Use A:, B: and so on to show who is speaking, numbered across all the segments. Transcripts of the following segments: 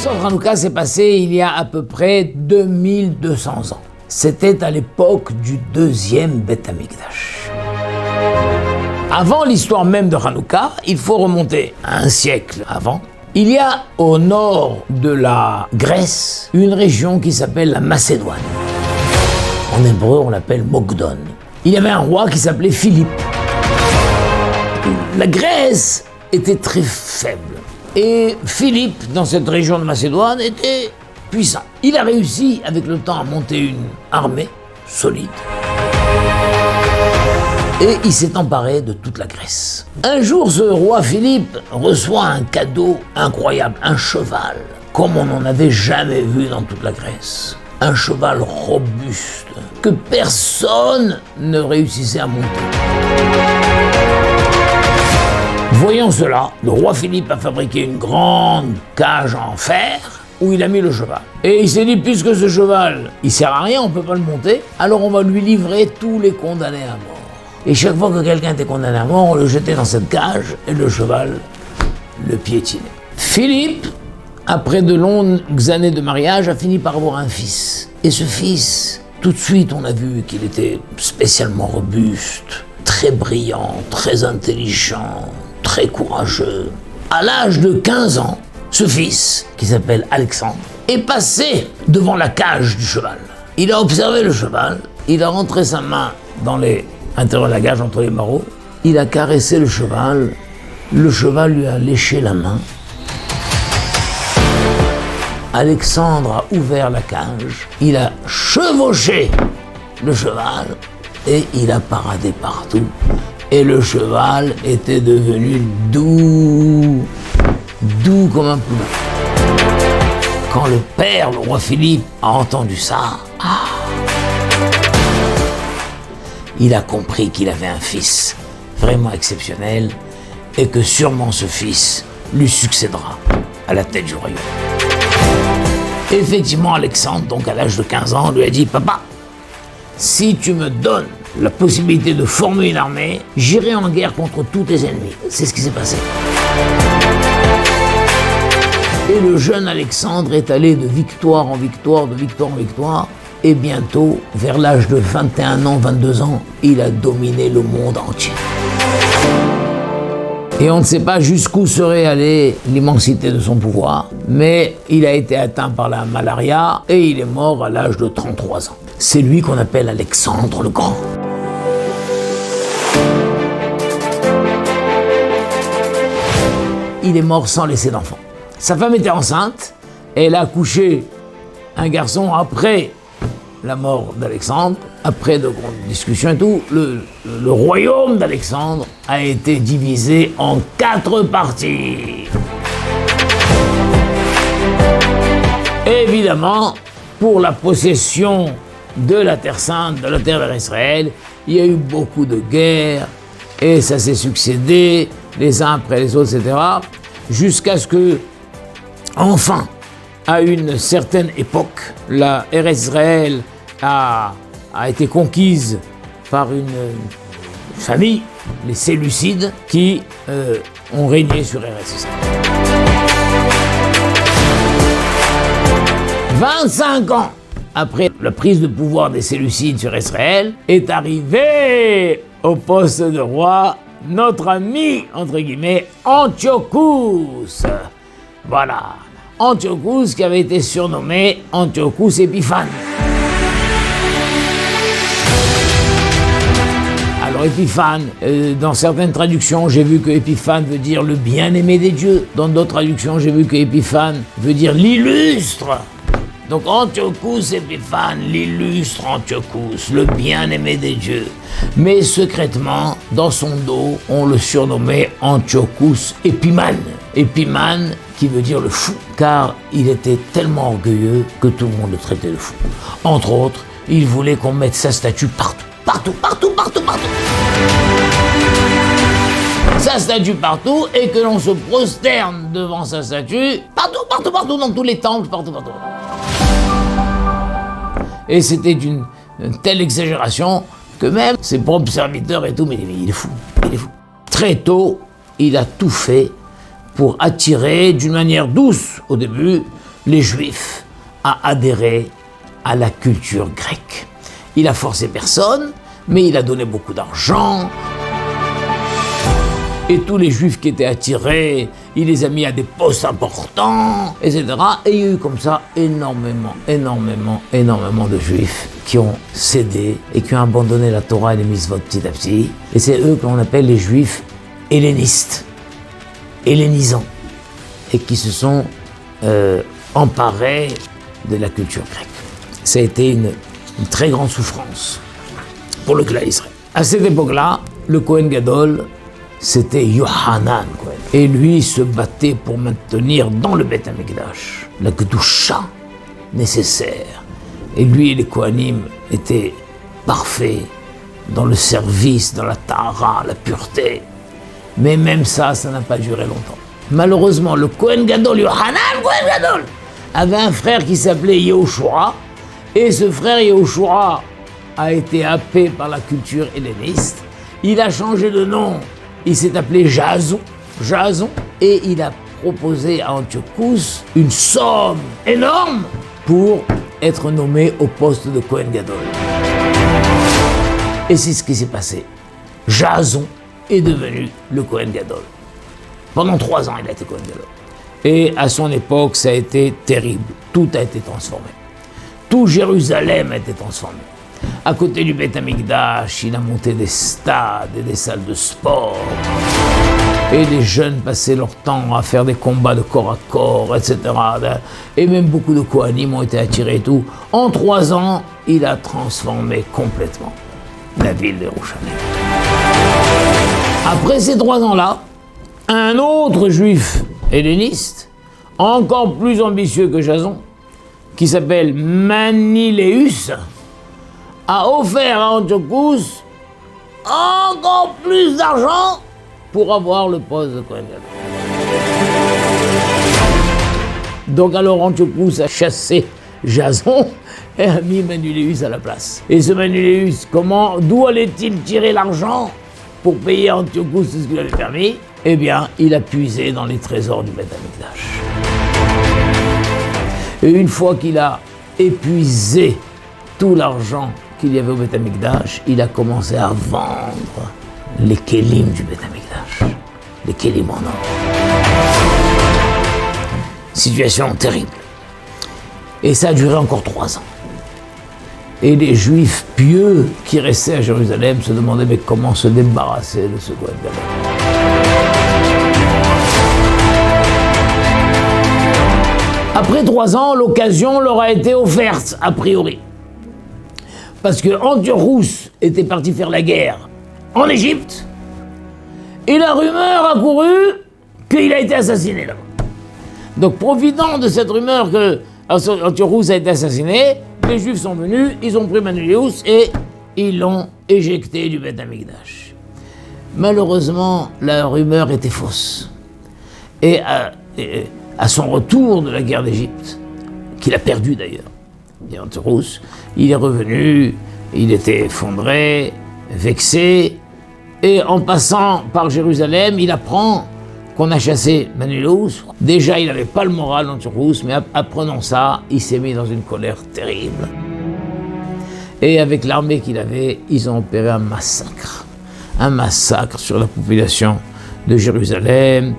A: L'histoire de Hanouka s'est passée il y a à peu près 2200 ans. C'était à l'époque du deuxième Beth Amikdash. Avant l'histoire même de Hanouka, il faut remonter à un siècle avant. Il y a au nord de la Grèce une région qui s'appelle la Macédoine. En hébreu, on l'appelle Mogdon. Il y avait un roi qui s'appelait Philippe. La Grèce était très faible. Et Philippe, dans cette région de Macédoine, était puissant. Il a réussi, avec le temps, à monter une armée solide. Et il s'est emparé de toute la Grèce. Un jour, ce roi Philippe reçoit un cadeau incroyable, un cheval, comme on n'en avait jamais vu dans toute la Grèce. Un cheval robuste, que personne ne réussissait à monter. Voyant cela, le roi Philippe a fabriqué une grande cage en fer où il a mis le cheval. Et il s'est dit, puisque ce cheval, il sert à rien, on peut pas le monter, alors on va lui livrer tous les condamnés à mort. Et chaque fois que quelqu'un était condamné à mort, on le jetait dans cette cage et le cheval le piétinait. Philippe, après de longues années de mariage, a fini par avoir un fils. Et ce fils, tout de suite, on a vu qu'il était spécialement robuste, très brillant, très intelligent, très courageux. À l'âge de 15 ans, ce fils, qui s'appelle Alexandre, est passé devant la cage du cheval. Il a observé le cheval, il a rentré sa main dans l'intérieur de la cage, entre les barreaux, il a caressé le cheval lui a léché la main. Alexandre a ouvert la cage, il a chevauché le cheval et il a paradé partout. Et le cheval était devenu doux comme un poulain. Quand le père, le roi Philippe, a entendu ça, il a compris qu'il avait un fils vraiment exceptionnel et que sûrement ce fils lui succédera à la tête du royaume. Effectivement, Alexandre, donc à l'âge de 15 ans, lui a dit « Papa, si tu me donnes la possibilité de former une armée, j'irai en guerre contre tous tes ennemis. » C'est ce qui s'est passé. Et le jeune Alexandre est allé de victoire en victoire, de victoire en victoire, et bientôt, vers l'âge de 21 ans, 22 ans, il a dominé le monde entier. Et on ne sait pas jusqu'où serait allée l'immensité de son pouvoir, mais il a été atteint par la malaria et il est mort à l'âge de 33 ans. C'est lui qu'on appelle Alexandre le Grand. Il est mort sans laisser d'enfant. Sa femme était enceinte, et elle a accouché un garçon après la mort d'Alexandre, après de grandes discussions et tout. Le royaume d'Alexandre a été divisé en 4 parties. Évidemment, pour la possession de la Terre Sainte, de la terre d'Israël, il y a eu beaucoup de guerres, et ça s'est succédé les uns après les autres, etc., jusqu'à ce que, enfin, à une certaine époque, la Eretz Israël a été conquise par une famille, les Séleucides, qui ont régné sur Eretz Israël. 25 ans après la prise de pouvoir des Séleucides sur Israël, est arrivé au poste de roi notre ami, entre guillemets, Antiochus. Voilà, Antiochus qui avait été surnommé Antiochus Épiphane. Alors Épiphane, dans certaines traductions, j'ai vu que Épiphane veut dire le bien-aimé des dieux. Dans d'autres traductions, j'ai vu que Épiphane veut dire l'illustre. Donc Antiochus Épiphane, l'illustre Antiochus, le bien-aimé des dieux. Mais secrètement, dans son dos, on le surnommait Antiochus Épimane. Épimane qui veut dire le fou, car il était tellement orgueilleux que tout le monde le traitait de fou. Entre autres, il voulait qu'on mette sa statue partout. Sa statue partout, et que l'on se prosterne devant sa statue, partout, dans tous les temples, partout. Et c'était une telle exagération que même ses propres serviteurs et tout, mais il est fou. Très tôt, il a tout fait pour attirer d'une manière douce au début les Juifs à adhérer à la culture grecque. Il a forcé personne, mais il a donné beaucoup d'argent. Et tous les Juifs qui étaient attirés, il les a mis à des postes importants, etc. Et il y a eu comme ça énormément de Juifs qui ont cédé et qui ont abandonné la Torah et les mitzvot petit à petit. Et c'est eux qu'on appelle les Juifs hellénistes, hellénisants, et qui se sont emparés de la culture grecque. Ça a été une très grande souffrance pour le clan Israël. À cette époque-là, le Kohen Gadol, c'était Yohanan Kohen. Et lui se battait pour maintenir dans le Beth Amikdash la Kedusha nécessaire. Et lui et les Kohanim étaient parfaits dans le service, dans la Tahara, la pureté. Mais même ça n'a pas duré longtemps. Malheureusement, le Kohen Gadol, Yohanan Kohen Gadol, avait un frère qui s'appelait Yehoshua. Et ce frère Yehoshua a été happé par la culture helléniste. Il a changé de nom. Il s'est appelé Jason, et il a proposé à Antiochus une somme énorme pour être nommé au poste de Kohen Gadol. Et c'est ce qui s'est passé. Jason est devenu le Kohen Gadol. Pendant 3 ans, il a été Kohen Gadol. Et à son époque, ça a été terrible. Tout a été transformé. Tout Jérusalem a été transformé. À côté du Beth Amikdash, il a monté des stades et des salles de sport. Et les jeunes passaient leur temps à faire des combats de corps à corps, etc. Et même beaucoup de Kohanim ont été attirés et tout. En 3 ans, il a transformé complètement la ville de Yerushalayim. Après ces 3 ans-là, un autre juif helléniste, encore plus ambitieux que Jason, qui s'appelle Maniléus, a offert à Antiochus encore plus d'argent pour avoir le poste de Kohen Gadol. Donc alors Antiochus a chassé Jason et a mis Maniléus à la place. Et ce Maniléus, d'où allait-il tirer l'argent pour payer à Antiochus ce qu'il avait permis? Eh bien, il a puisé dans les trésors du Beth Amikdash. Et une fois qu'il a épuisé tout l'argent qu'il y avait au Beth Amikdash, il a commencé à vendre les kélim du Beth Amikdash, les kélim en or. Situation terrible. Et ça a duré encore 3 ans. Et les Juifs pieux qui restaient à Jérusalem se demandaient mais comment se débarrasser de ce Kohen Gadol. Après 3 ans, l'occasion leur a été offerte, a priori. Parce que Antiochus était parti faire la guerre en Égypte, et la rumeur a couru qu'il a été assassiné là-bas. Donc, profitant de cette rumeur que Antiochus a été assassiné, les Juifs sont venus, ils ont pris Maniléus et ils l'ont éjecté du Beth Amikdash. Malheureusement, la rumeur était fausse. Et à son retour de la guerre d'Égypte, qu'il a perdu d'ailleurs, et Antiochus, il est revenu, il était effondré, vexé, et en passant par Jérusalem, il apprend qu'on a chassé Maniléus. Déjà, il n'avait pas le moral d'Antiochus, mais apprenant ça, il s'est mis dans une colère terrible. Et avec l'armée qu'il avait, ils ont opéré un massacre sur la population de Jérusalem.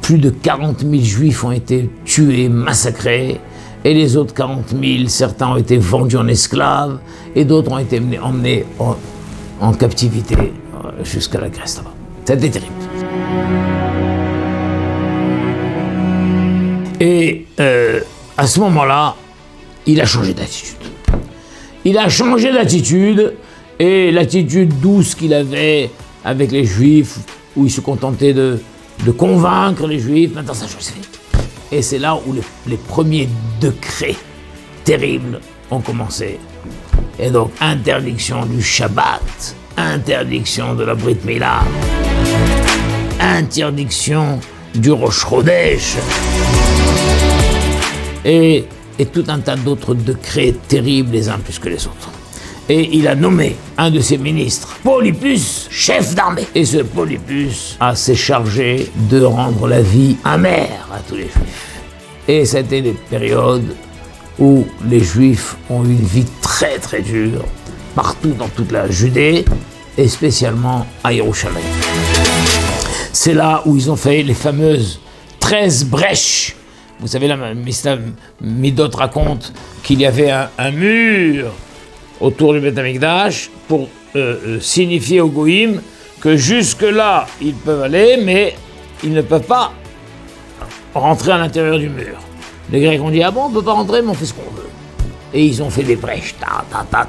A: Plus de 40 000 Juifs ont été tués, massacrés, et les autres 40 000, certains ont été vendus en esclaves, et d'autres ont été emmenés en captivité jusqu'à la Grèce là-bas. C'était terrible. Et à ce moment-là, il a changé d'attitude. Il a changé d'attitude, et l'attitude douce qu'il avait avec les Juifs, où il se contentait de convaincre les Juifs, maintenant ça change. Et c'est là où les premiers décrets terribles ont commencé. Et donc, interdiction du Shabbat, interdiction de la Brit Mila, interdiction du Rosh Chodesh, et tout un tas d'autres décrets terribles les uns plus que les autres. Et il a nommé un de ses ministres, Polypus, chef d'armée. Et ce Polypus s'est chargé de rendre la vie amère à tous les Juifs. Et c'était des périodes où les Juifs ont eu une vie très très dure, partout dans toute la Judée, et spécialement à Yerushalayim. C'est là où ils ont fait les fameuses 13 brèches. Vous savez, là, Midot raconte qu'il y avait un mur autour du Beth Amikdash pour signifier aux Goïm que jusque-là, ils peuvent aller, mais ils ne peuvent pas rentrer à l'intérieur du mur. Les Grecs ont dit, ah bon, on ne peut pas rentrer, mais on fait ce qu'on veut. Et ils ont fait des brèches,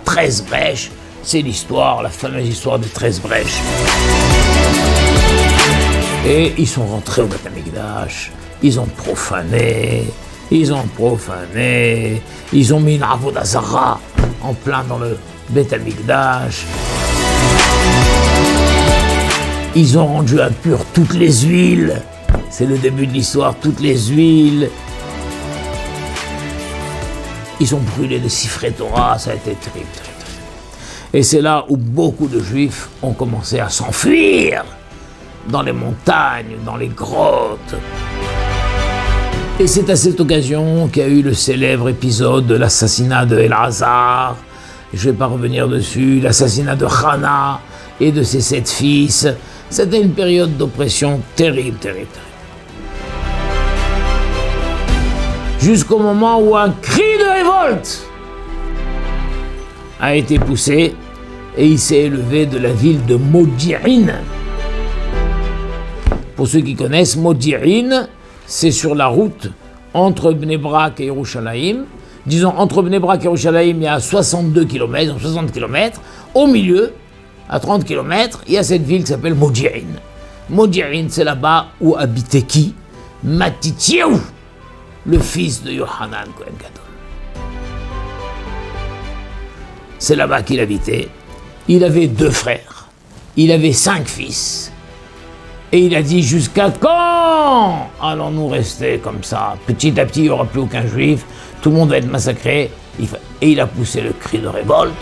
A: 13 brèches. C'est l'histoire, la fameuse histoire des 13 brèches. Et ils sont rentrés au Beth Amikdash, ils ont profané, ils ont mis une avoda zara en plein dans le Beth Amikdash. Ils ont rendu impures toutes les huiles. C'est le début de l'histoire, toutes les huiles. Ils ont brûlé le Sifrei Torah, ça a été terrible. Et c'est là où beaucoup de Juifs ont commencé à s'enfuir dans les montagnes, dans les grottes. Et c'est à cette occasion qu'il y a eu le célèbre épisode de l'assassinat de Elazar. Je ne vais pas revenir dessus, l'assassinat de Hana et de ses 7 fils. C'était une période d'oppression terrible. Jusqu'au moment où un cri de révolte a été poussé et il s'est élevé de la ville de Modi'in. Pour ceux qui connaissent, Modi'in, c'est sur la route entre Bnei Brak et Yerushalayim. Disons, entre Bnei Brak et Yerushalayim, il y a 62 km, 60 km. Au milieu, à 30 km, il y a cette ville qui s'appelle Modi'in. Modi'in, c'est là-bas où habitait qui? Matityahu, le fils de Yohanan Kohen Gadol. C'est là-bas qu'il habitait. Il avait 2 frères. Il avait 5 fils. Et il a dit, jusqu'à quand allons-nous rester comme ça? Petit à petit, il n'y aura plus aucun juif, tout le monde va être massacré. Et il a poussé le cri de révolte.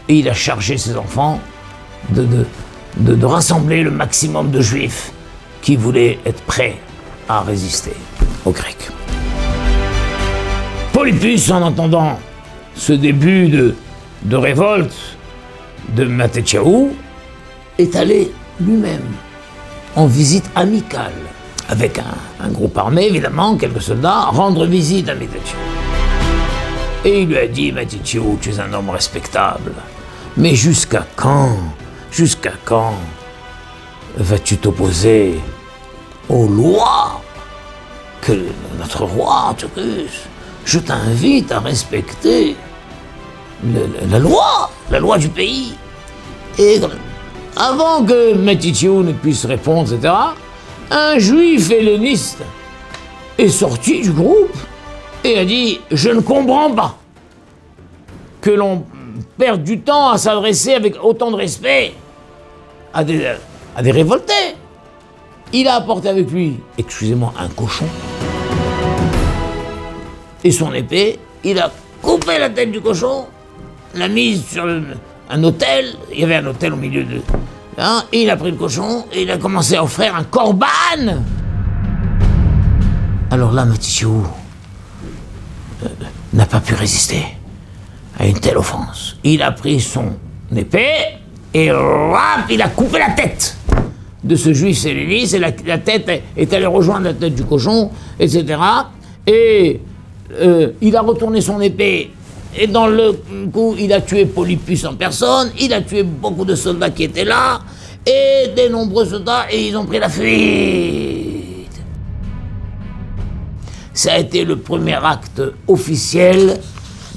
A: Et il a chargé ses enfants de rassembler le maximum de juifs qui voulaient être prêts à résister aux Grecs. Polypus, en entendant ce début de révolte de Matityahu, est allé lui-même en visite amicale avec un groupe armé, évidemment, quelques soldats, rendre visite à Matityahu. Et il lui a dit, Matityahu, tu es un homme respectable, mais jusqu'à quand vas-tu t'opposer aux lois que notre roi Antiochus? Je t'invite à respecter la loi du pays. Et avant que Matityahu ne puisse répondre, etc., un juif helléniste est sorti du groupe et a dit « Je ne comprends pas que l'on perde du temps à s'adresser avec autant de respect à des révoltés. » Il a apporté avec lui, excusez-moi, un cochon et son épée. Il a coupé la tête du cochon, l'a mise sur un autel. Il y avait un autel au milieu de... et il a pris le cochon et il a commencé à offrir un korban. Alors là, Matityahu n'a pas pu résister à une telle offense. Il a pris son épée et il a coupé la tête de ce juif helléniste et la tête est allée rejoindre la tête du cochon, etc. Et il a retourné son épée. Et dans le coup, il a tué Polypus en personne, il a tué beaucoup de soldats qui étaient là, et des nombreux soldats, et ils ont pris la fuite. Ça a été le premier acte officiel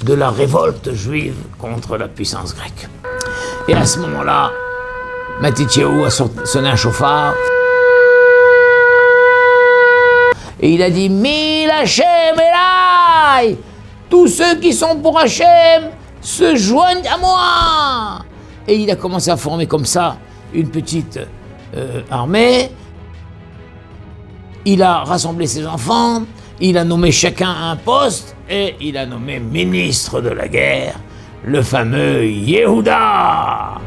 A: de la révolte juive contre la puissance grecque. Et à ce moment-là, Matityahu a sonné un chauffard, et il a dit « Mil Hashem Elai !» Tous ceux qui sont pour Hachem se joignent à moi. Et il a commencé à former comme ça une petite armée. Il a rassemblé ses enfants, il a nommé chacun à un poste et il a nommé ministre de la guerre le fameux Yehuda.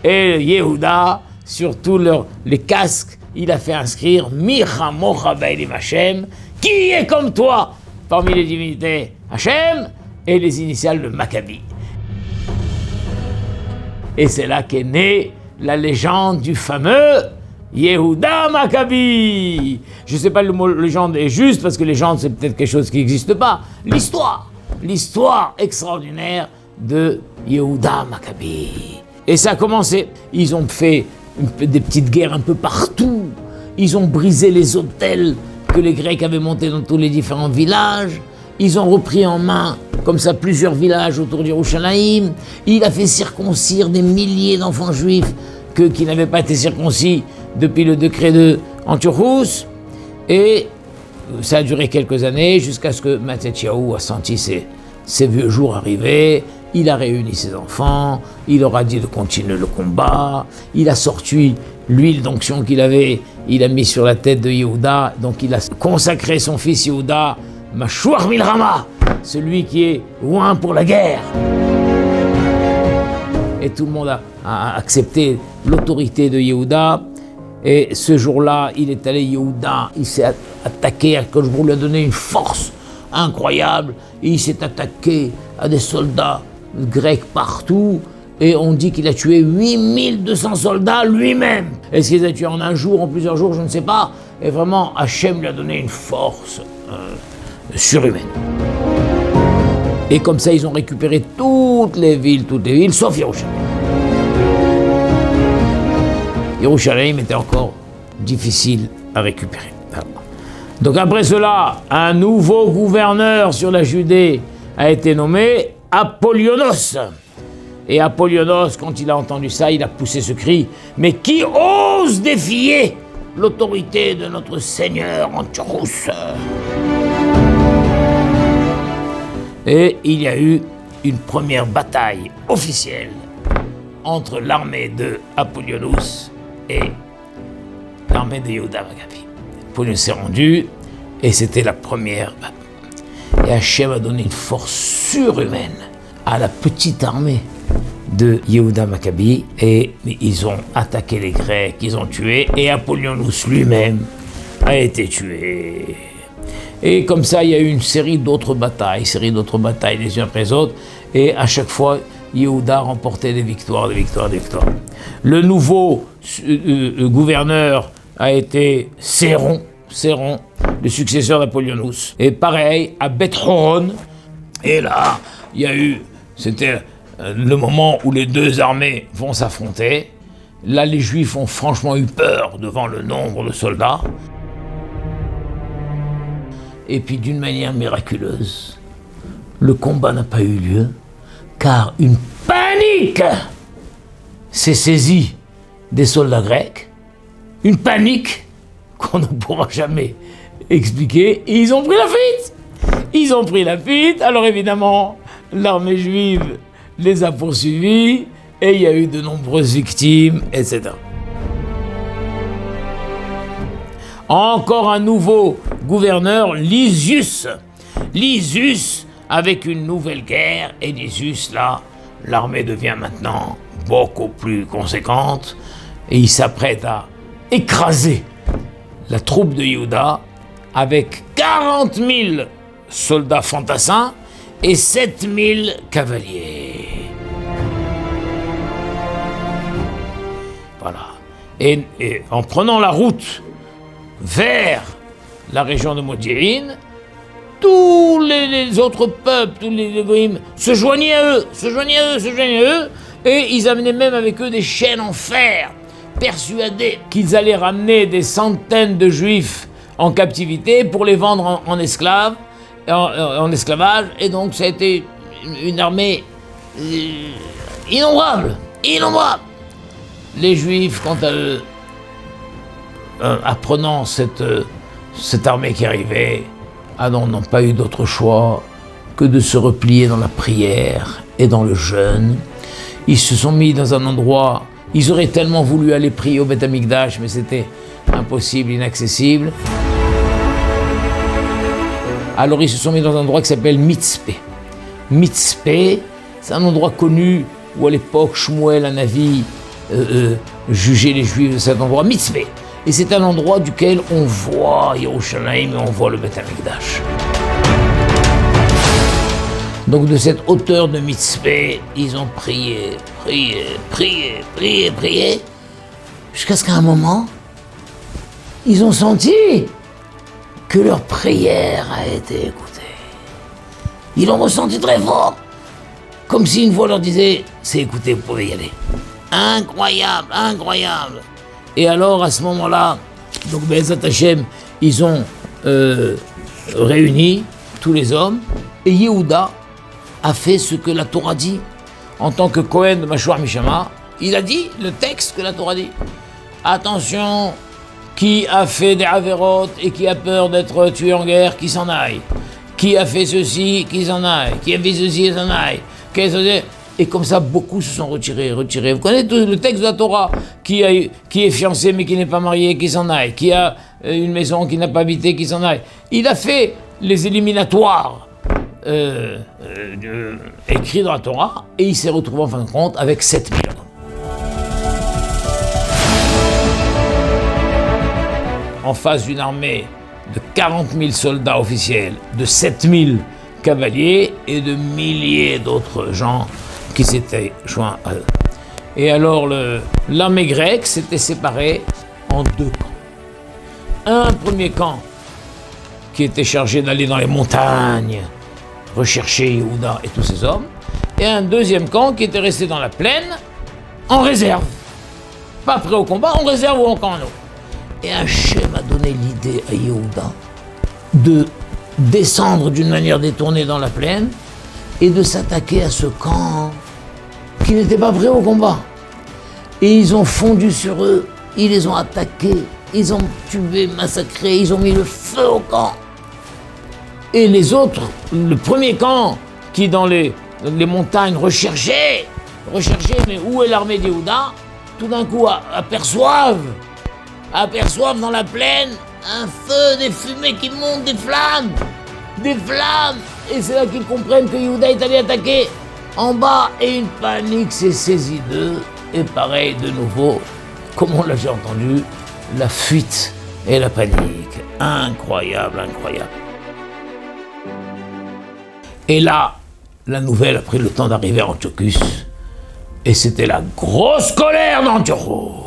A: Et Yehuda, sur tous les casques, il a fait inscrire Micha Mocha Ba'elim Hashem, qui est comme toi parmi les divinités Hashem, et les initiales de Maccabi. Et c'est là qu'est née la légende du fameux Yehuda Maccabi. Je ne sais pas le mot légende est juste, parce que légende c'est peut-être quelque chose qui n'existe pas. L'histoire extraordinaire de Yehuda Maccabi. Et ça a commencé, ils ont fait des petites guerres un peu partout, ils ont brisé les autels que les Grecs avaient montés dans tous les différents villages, ils ont repris en main comme ça plusieurs villages autour d'Yerushalayim, il a fait circoncire des milliers d'enfants juifs qui n'avaient pas été circoncis depuis le décret de Antiochus, et ça a duré quelques années jusqu'à ce que Mattathiahu a senti ses vieux jours arriver. Il a réuni ses enfants, il leur a dit de continuer le combat, il a sorti l'huile d'onction qu'il avait, il a mis sur la tête de Yehuda, donc il a consacré son fils Yehuda, Mashuach Milrama, celui qui est loin pour la guerre. Et tout le monde a accepté l'autorité de Yehuda. Et ce jour-là, il est allé Yehuda, il s'est attaqué à Akadosh Baruch Hu, lui a donné une force incroyable, et il s'est attaqué à des soldats grecs partout, et on dit qu'il a tué 8200 soldats lui-même. Est-ce qu'il les a tués en un jour, en plusieurs jours, je ne sais pas. Et vraiment, Hachem lui a donné une force surhumaine. Et comme ça, ils ont récupéré toutes les villes, sauf Yerushalayim. Yerushalayim était encore difficile à récupérer. Donc après cela, un nouveau gouverneur sur la Judée a été nommé Apollyonos. Et Apollyonos, quand il a entendu ça, il a poussé ce cri: mais qui ose défier l'autorité de notre Seigneur Antiochus? Et il y a eu une première bataille officielle entre l'armée de Apollyonos et l'armée de Yehuda Maccabi. Apollyonos s'est rendu, et c'était la première. Et Hachem a donné une force surhumaine à la petite armée de Yehuda Maccabi, et ils ont attaqué les Grecs, ils ont tué, et Apollyonos lui-même a été tué. Et comme ça, il y a eu une série d'autres batailles les unes après les autres, et à chaque fois, Yehuda remportait des victoires. Le nouveau gouverneur a été Séron, le successeur d'Apollyonos. Et pareil, à Beth Horon, et là, c'était le moment où les deux armées vont s'affronter. Là, les Juifs ont franchement eu peur devant le nombre de soldats. Et puis, d'une manière miraculeuse, le combat n'a pas eu lieu, car une panique s'est saisie des soldats grecs, une panique qu'on ne pourra jamais expliquer, et ils ont pris la fuite. Alors évidemment, l'armée juive les a poursuivis, et il y a eu de nombreuses victimes, etc. Encore un nouveau gouverneur, Lysius, avec une nouvelle guerre, et Lysius, là, l'armée devient maintenant beaucoup plus conséquente, et il s'apprête à écraser la troupe de Yehuda avec 40 000 soldats fantassins et 7 000 cavaliers. Voilà. Et en prenant la route vers la région de Modi'in, tous les autres peuples, tous les goïms se joignaient à eux, et ils amenaient même avec eux des chaînes en fer, persuadés qu'ils allaient ramener des centaines de juifs en captivité pour les vendre en esclavage, et donc ça a été une armée innombrable. Les juifs, quant à eux, apprenant cette armée qui arrivait, n'ont pas eu d'autre choix que de se replier dans la prière et dans le jeûne. Ils se sont mis dans un endroit, ils auraient tellement voulu aller prier au Beth Amikdash, mais c'était impossible, inaccessible. Alors ils se sont mis dans un endroit qui s'appelle Mitzpeh. Mitzpeh, c'est un endroit connu où à l'époque Shmuel Hanavi juger les Juifs de cet endroit, Mitzpeh. Et c'est un endroit duquel on voit Yerushalayim et on voit le Beth Amikdash. Donc de cette hauteur de Mitzpeh, ils ont prié, jusqu'à ce qu'à un moment, ils ont senti que leur prière a été écoutée. Ils l'ont ressenti très fort, comme si une voix leur disait « c'est écouté, vous pouvez y aller ». Incroyable, incroyable. Et alors à ce moment-là, donc Be'ezrat Hashem, ils ont réuni tous les hommes, et Yehuda a fait ce que la Torah dit. En tant que Cohen de Mashouar Mishama, il a dit le texte que la Torah dit. Attention, qui a fait des avérotes et qui a peur d'être tué en guerre, qui s'en aille. Qui a fait ceci, qui s'en aille. Qui a fait ceci, qui s'en aille. Et comme ça, beaucoup se sont retirés. Vous connaissez tout le texte de la Torah. Qui est fiancé mais qui n'est pas marié, qui s'en aille. Qui a une maison qui n'a pas habité, qui s'en aille. Il a fait les éliminatoires écrits dans la Torah et il s'est retrouvé en fin de compte avec 7000 hommes. En face d'une armée de 40 000 soldats officiels, de 7000 cavaliers et de milliers d'autres gens qui s'étaient joints à eux. Et alors l'armée grecque s'était séparée en deux camps. Un premier camp qui était chargé d'aller dans les montagnes, rechercher Yehuda et tous ses hommes, et un deuxième camp qui était resté dans la plaine, en réserve. Pas prêt au combat, en réserve ou en camp. Et Hachem a donné l'idée à Yehuda de descendre d'une manière détournée dans la plaine et de s'attaquer à ce camp qui n'était pas prêt au combat. Et ils ont fondu sur eux, ils les ont attaqués, ils ont tué, massacré, ils ont mis le feu au camp. Et les autres, le premier camp qui dans les montagnes recherchait, mais où est l'armée d'Yehuda, tout d'un coup aperçoivent dans la plaine un feu, des fumées qui montent, des flammes, et c'est là qu'ils comprennent que Yehuda est allé attaquer en bas, et une panique s'est saisie d'eux, et pareil de nouveau, comme on l'a déjà entendu, la fuite et la panique. Incroyable, incroyable. Et là, la nouvelle a pris le temps d'arriver à Antiochus, et c'était la grosse colère d'Antiochus.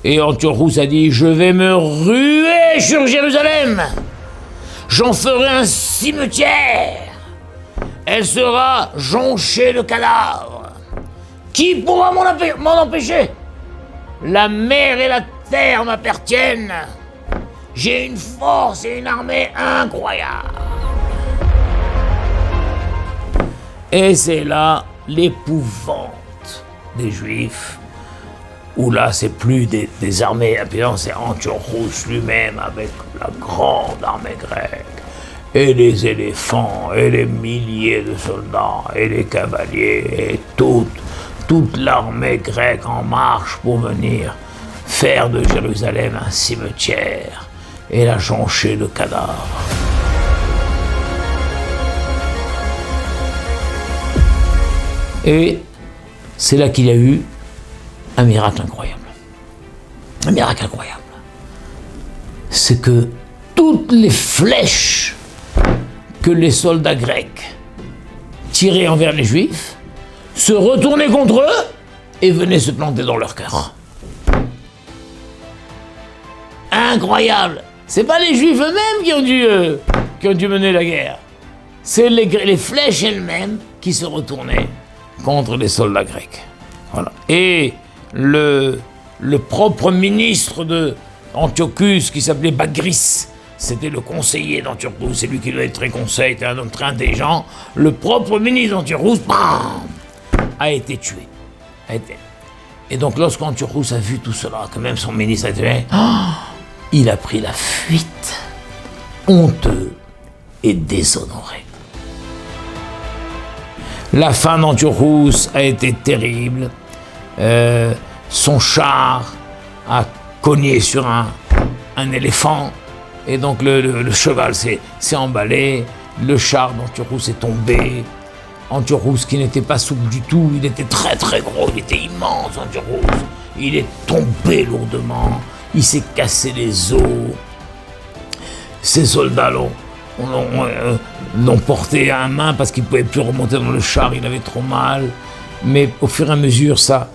A: Et Antiochus a dit, je vais me ruer sur Jérusalem. J'en ferai un cimetière. Elle sera jonchée de cadavres. Qui pourra m'en empêcher? La mer et la terre m'appartiennent. J'ai une force et une armée incroyables. Et c'est là l'épouvante des Juifs, où là c'est plus des armées, c'est Antiochus lui-même avec la grande armée grecque, et les éléphants, et les milliers de soldats, et les cavaliers, et toute l'armée grecque en marche pour venir faire de Jérusalem un cimetière, et la joncher de cadavres. Et c'est là qu'il y a eu un miracle incroyable. Un miracle incroyable. C'est que toutes les flèches que les soldats grecs tiraient envers les Juifs se retournaient contre eux et venaient se planter dans leur cœur. Incroyable. C'est pas les Juifs eux-mêmes qui ont dû mener la guerre. C'est les flèches elles-mêmes qui se retournaient contre les soldats grecs. Voilà. Et le propre ministre de Antiochus, qui s'appelait Bagris, c'était le conseiller d'Antiochus, c'est lui qui lui a très conseil, était un homme très intelligent. Le propre ministre d'Antiochus, a été tué. Et donc lorsqu'Antiochus a vu tout cela, que même son ministre a été tué, il a pris la fuite, honteux et déshonoré. La fin d'Antiochus a été terrible. Son char a cogné sur un éléphant, et donc le cheval s'est emballé, le char d'Antiochus est tombé, Antiochus, qui n'était pas souple du tout, il était très très gros, il était immense, Antiochus. Il est tombé lourdement, il s'est cassé les os. Ces soldats l'ont porté à un main parce qu'il ne pouvait plus remonter dans le char, il avait trop mal. Mais au fur et à mesure, sa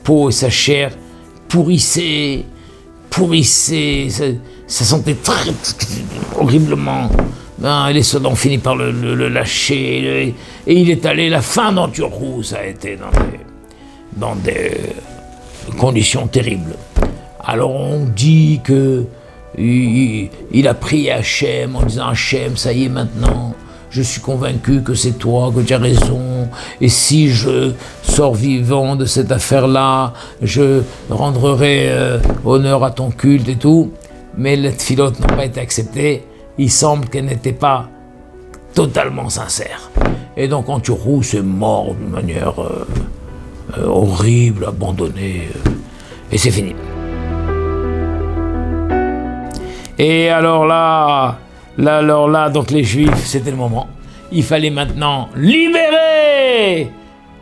A: peau et sa chair pourrissaient, ça sentait très horriblement. Les soldats ont fini par le lâcher, et il est allé, la fin d'Antiochus a été dans des conditions terribles. Alors on dit que il a prié Hachem en disant: Hachem, ça y est maintenant, je suis convaincu que c'est toi, que tu as raison, et si je sors vivant de cette affaire-là, je rendrai honneur à ton culte et tout. Mais les tfilotes n'ont pas été acceptées, il semble qu'elles n'étaient pas totalement sincères. Et donc Antiochus est mort d'une manière horrible, abandonné, et c'est fini. Et alors là, donc les Juifs, c'était le moment. Il fallait maintenant libérer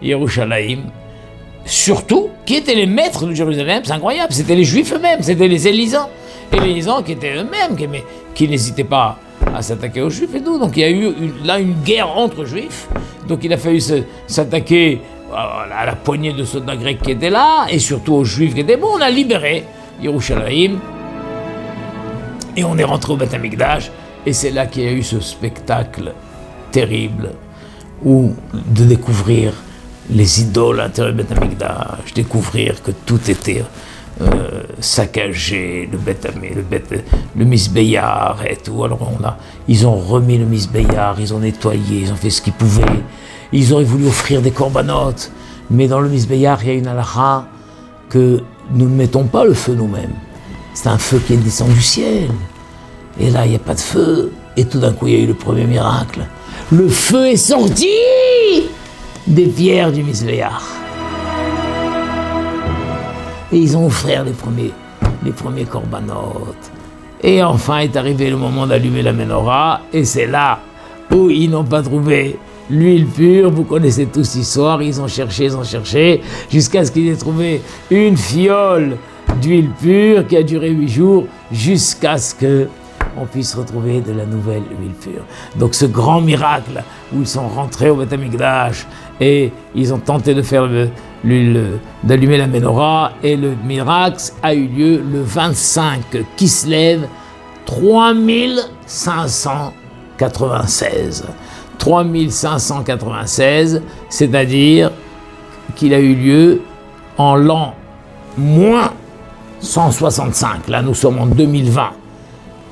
A: Yerushalayim. Surtout, qui étaient les maîtres de Jérusalem, c'est incroyable, c'était les Juifs eux-mêmes, c'était les Élisans. Et les Élisans qui étaient eux-mêmes, qui n'hésitaient pas à s'attaquer aux Juifs et tout. Donc il y a eu une guerre entre Juifs. Donc il a fallu s'attaquer à la poignée de soldats grecs qui étaient là, et surtout aux Juifs qui étaient bon. On a libéré Yerushalayim. Et on est rentré au Beth Amikdash, et c'est là qu'il y a eu ce spectacle terrible, de découvrir les idoles à l'intérieur du Beth Amikdash, découvrir que tout était saccagé, le Misbéyar et tout. Alors ils ont remis le Misbéyar, ils ont nettoyé, ils ont fait ce qu'ils pouvaient. Ils auraient voulu offrir des corbanotes, mais dans le Misbéyar, il y a une halakha que nous ne mettons pas le feu nous-mêmes. C'est un feu qui descend du ciel. Et là, il n'y a pas de feu. Et tout d'un coup, il y a eu le premier miracle. Le feu est sorti des pierres du Misbéyar. Et ils ont offert les premiers corbanotes. Et enfin est arrivé le moment d'allumer la menorah. Et c'est là où ils n'ont pas trouvé l'huile pure. Vous connaissez tous l'histoire. Ils ont cherché, jusqu'à ce qu'ils aient trouvé une fiole d'huile pure qui a duré 8 jours, jusqu'à ce qu'on puisse retrouver de la nouvelle huile pure. Donc ce grand miracle où ils sont rentrés au Beth Amikdash et ils ont tenté de faire d'allumer la menorah, et le miracle a eu lieu le 25 Kislev 3596. 3596, c'est-à-dire qu'il a eu lieu en l'an moins 165, là nous sommes en 2020,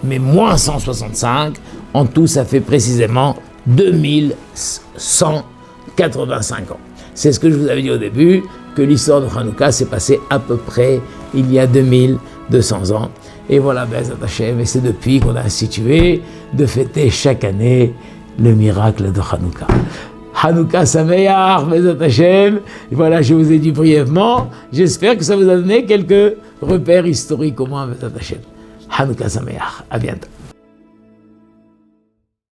A: mais moins 165, en tout ça fait précisément 2185 ans. C'est ce que je vous avais dit au début, que l'histoire de Hanouka s'est passée à peu près il y a 2200 ans. Et voilà, Bezat Hashem, et c'est depuis qu'on a institué de fêter chaque année le miracle de Hanouka. Hanouka Sameach, Bezat Hashem. Voilà, je vous ai dit brièvement. J'espère que ça vous a donné quelques repères historiques au moins, Bezat Hashem. Hanouka Sameach. À bientôt.